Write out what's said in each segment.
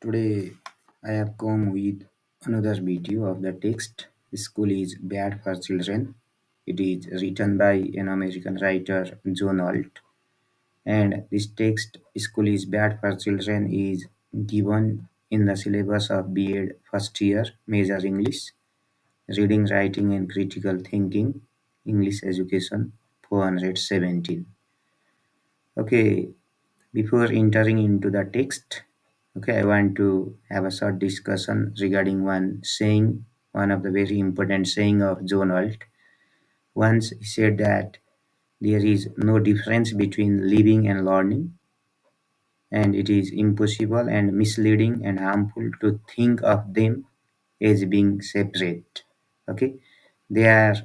Today I have come with another video of the text School is Bad for Children. It is written by an American writer, John Alt. And this text, School is Bad for Children, is given in the syllabus of B.Ed first year, Major English, Reading, Writing, and Critical Thinking, English Education, 417. Okay, before entering into the text, okay, I want to have a short discussion regarding one saying, one of the very important saying of John Alt. Once he said that there is no difference between living and learning, and it is impossible and misleading and harmful to think of them as being separate. Okay, they are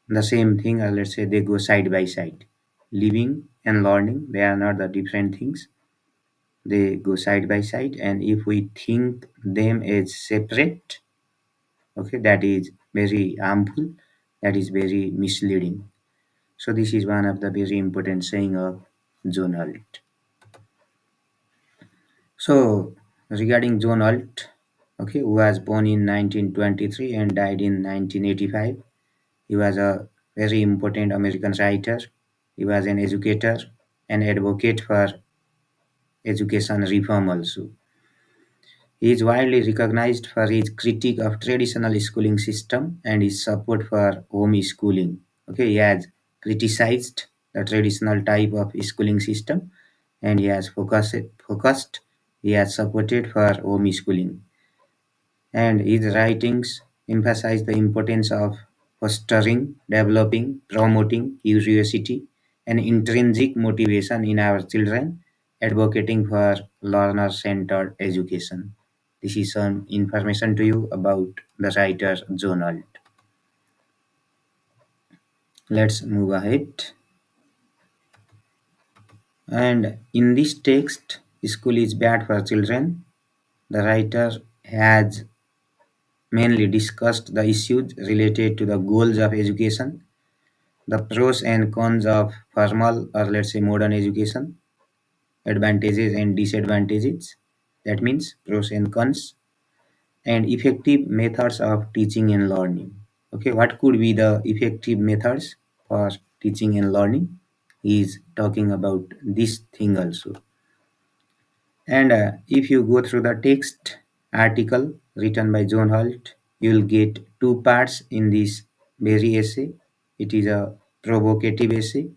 the same thing, or let's say they go side by side. Living and learning, they are not the different things, they go side by side, and if we think them as separate, okay, that is very harmful, that is very misleading. So this is one of the very important saying of John Holt. So regarding John Holt, okay, who was born in 1923 and died in 1985, he was a very important American writer. He was an educator, an advocate for education reform also. He is widely recognized for his critique of traditional schooling system and his support for home schooling. Okay, he has criticized the traditional type of schooling system, and he has focused, he has supported for home schooling. And his writings emphasize the importance of fostering, developing, promoting curiosity and intrinsic motivation in our children, advocating for learner-centered education. This is some information to you about the writer John Holt. Let's move ahead. And in this text, School is Bad for Children, the writer has mainly discussed the issues related to the goals of education, the pros and cons of formal or let's say modern education, advantages and disadvantages. That means pros and cons, and effective methods of teaching and learning. Okay, what could be the effective methods for teaching and learning? He is talking about this thing also. And if you go through the text article written by John Holt, you will get two parts in this very essay. It is a provocative essay,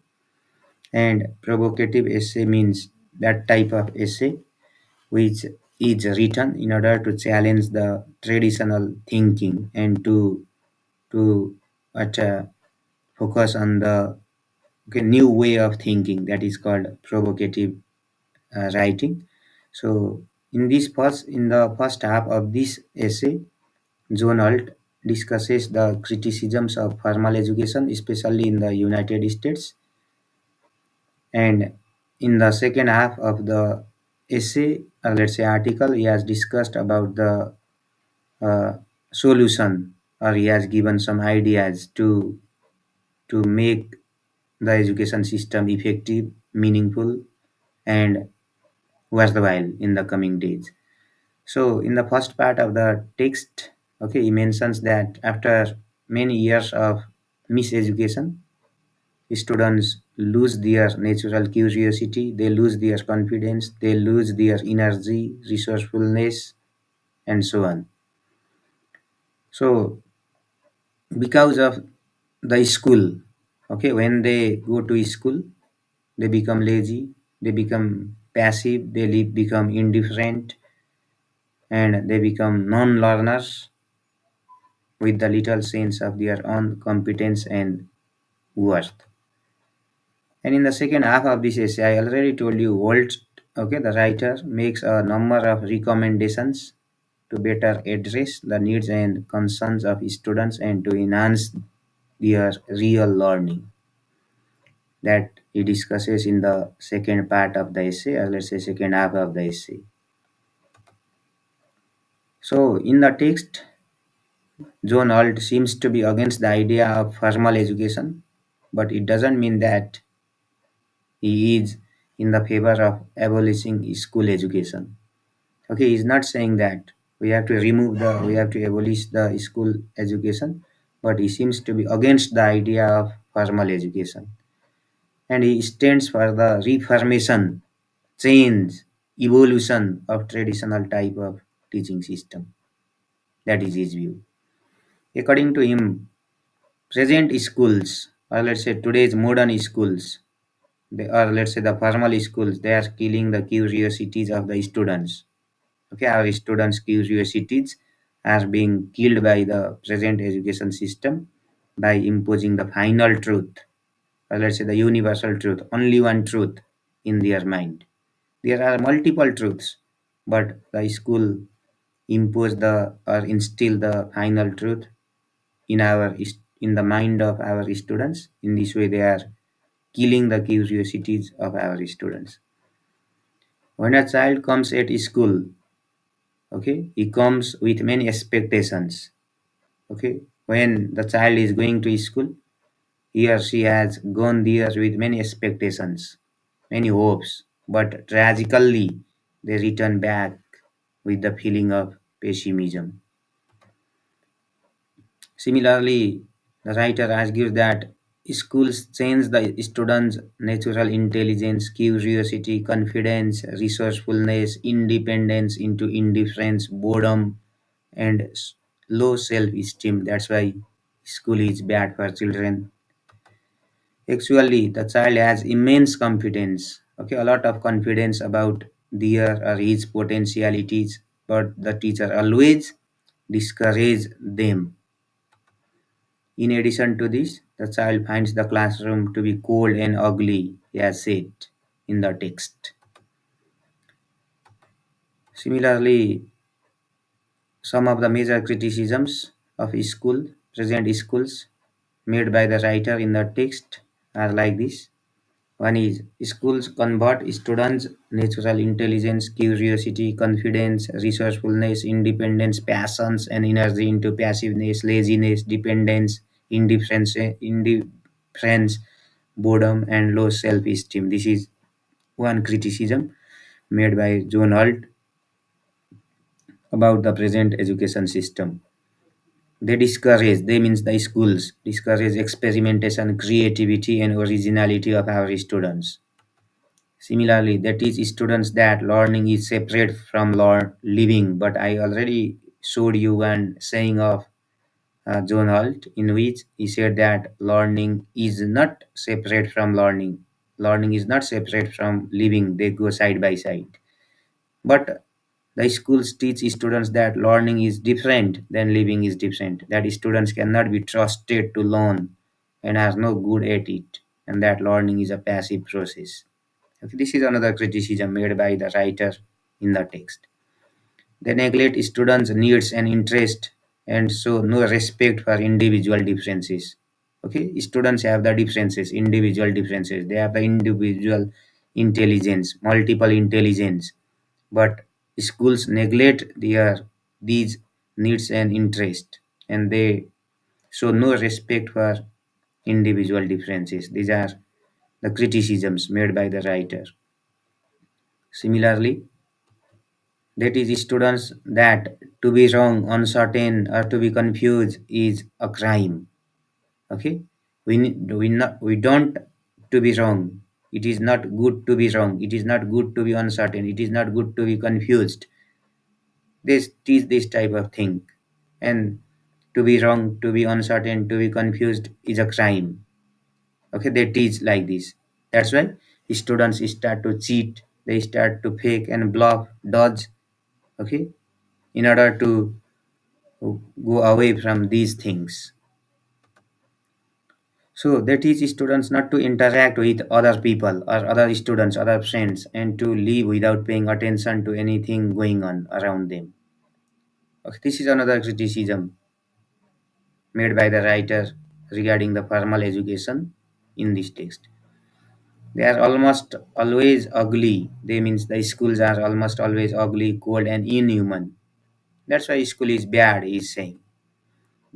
and provocative essay means that type of essay which is written in order to challenge the traditional thinking and to what, focus on the new way of thinking, that is called provocative writing. So in the first half of this essay, John Holt discusses the criticisms of formal education, especially in the United States. And in the second half of the essay, let's say article, he has discussed about the uh, solution, or he has given some ideas to make the education system effective, meaningful, and worthwhile in the coming days. So in the first part of the text, okay, he mentions that after many years of miseducation, students lose their natural curiosity, they lose their confidence, they lose their energy, resourcefulness, and so on. So because of the school, okay, when they go to school, they become lazy, they become passive, become indifferent, and they become non-learners with the little sense of their own competence and worth. And in the second half of this essay, I already told you, Walt, okay, the writer makes a number of recommendations to better address the needs and concerns of students and to enhance their real learning, that he discusses in the second part of the essay, or let's say second half of the essay. So in the text, John Holt seems to be against the idea of formal education, but it doesn't mean that he is in the favor of abolishing school education. Okay, he's not saying that we have to abolish the school education, but he seems to be against the idea of formal education. And he stands for the reformation, change, evolution of traditional type of teaching system. That is his view. According to him, present schools, or let's say today's modern schools, or let's say the formal schools, they are killing the curiosities of the students. Okay, our students' curiosities are being killed by the present education system by imposing the final truth, or let's say the universal truth, only one truth in their mind. There are multiple truths, but the school impose the or instill the final truth in in the mind of our students. In this way, they are killing the curiosities of our students. When a child comes at school, okay, he comes with many expectations. Okay, when the child is going to school, he or she has gone there with many expectations, many hopes, but tragically they return back with the feeling of pessimism. Similarly, the writer argues that schools change the students' natural intelligence, curiosity, confidence, resourcefulness, independence into indifference, boredom, and low self-esteem. That's why school is bad for children. Actually, the child has immense confidence, okay, a lot of confidence about their or his potentialities, but the teacher always discourage them. In addition to this, the child finds the classroom to be cold and ugly, as said in the text. Similarly, some of the major criticisms of present schools, made by the writer in the text are like this. One is schools convert students' natural intelligence, curiosity, confidence, resourcefulness, independence, passions, and energy into passiveness, laziness, dependence, indifference, boredom, and low self-esteem. This is one criticism made by John Holt about the present education system. They means the schools, discourage experimentation, creativity, and originality of our students. Similarly, they teach students that learning is separate from living. But I already showed you one saying of John Holt in which he said that learning is not separate from learning. Learning is not separate from living, they go side by side. But the schools teach students that learning is different than living is different, that students cannot be trusted to learn and are no good at it, and that learning is a passive process. Okay, this is another criticism made by the writer in the text. They neglect students' needs and interest and show no respect for individual differences. Okay, students have the differences, individual differences. They have the individual intelligence, multiple intelligence, but schools neglect these needs and interest, and they show no respect for individual differences. These are the criticisms made by the writer. Similarly, that is students that to be wrong, uncertain, or to be confused is a crime. Okay, we don't to be wrong. It is not good to be wrong. It is not good to be uncertain. It is not good to be confused. This teach this type of thing, and to be wrong, to be uncertain, to be confused is a crime. Okay, they teach like this. That's why students start to cheat. They start to fake and bluff, dodge. Okay, in order to go away from these things. So they teach students not to interact with other people or other students, other friends, and to live without paying attention to anything going on around them. Okay, this is another criticism made by the writer regarding the formal education in this text. They are almost always ugly. They means the schools are almost always ugly, cold, and inhuman. That's why school is bad, he is saying.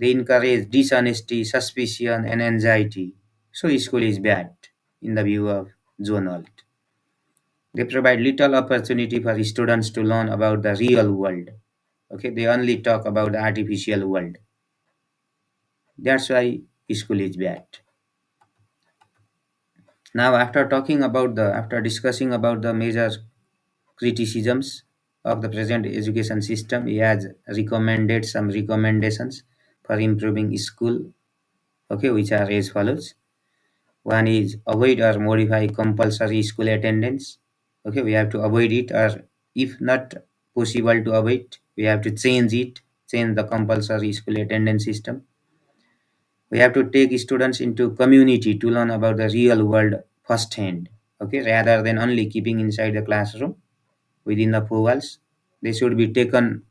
They encourage dishonesty, suspicion, and anxiety. So school is bad in the view of John Holt. They provide little opportunity for students to learn about the real world. Okay, they only talk about the artificial world. That's why school is bad. Now, after discussing about the major criticisms of the present education system, he has recommended some recommendations for improving school. Okay, which are as follows. One is avoid or modify compulsory school attendance. Okay, we have to avoid it, or if not possible to avoid, we have to change it, change the compulsory school attendance system. We have to take students into community to learn about the real world firsthand. Okay, rather than only keeping inside the classroom within the four walls, they should be taken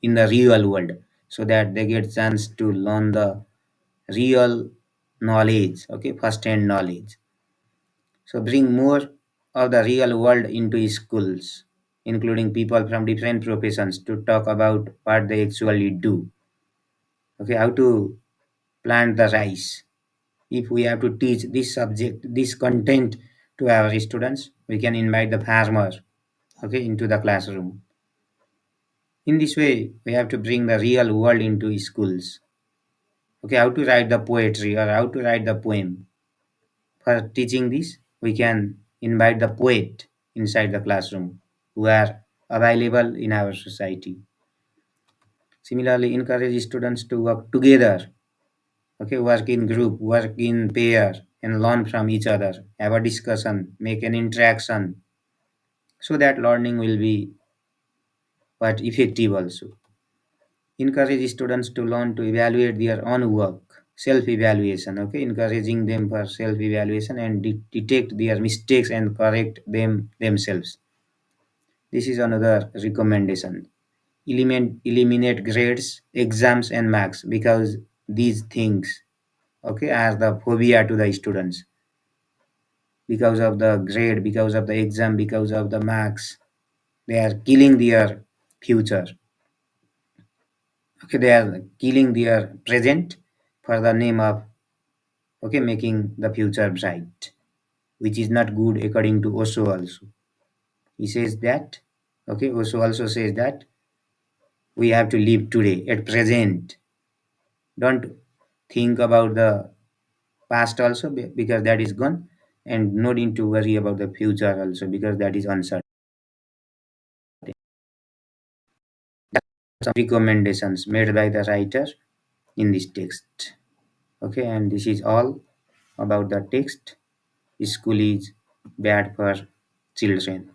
in the real world so that they get chance to learn the real knowledge. Okay, first-hand knowledge. So bring more of the real world into schools, including people from different professions to talk about what they actually do. Okay, how to plant the rice. If we have to teach this subject, this content to our students, we can invite the farmer, okay, into the classroom. In this way, we have to bring the real world into schools. Okay, how to write the poetry or how to write the poem. For teaching this, we can invite the poet inside the classroom who are available in our society. Similarly, encourage students to work together, okay, work in group, work in pair, and learn from each other, have a discussion, make an interaction, so that learning will be but effective also. Encourage students to learn to evaluate their own work, self-evaluation, okay, encouraging them for self-evaluation and detect their mistakes and correct them themselves. This is another recommendation. Eliminate grades, exams, and marks because these things, okay, are the phobia to the students. Because of the grade, because of the exam, because of the marks, they are killing their future. Okay, they are killing their present for the name of, okay, making the future bright, which is not good according to Osho also. He says that, okay, Osho also says that we have to live today at present. Don't think about the past also because that is gone, and no need to worry about the future also because that is uncertain. Some recommendations made by the writer in this text. Okay, and this is all about the text. School is bad for children.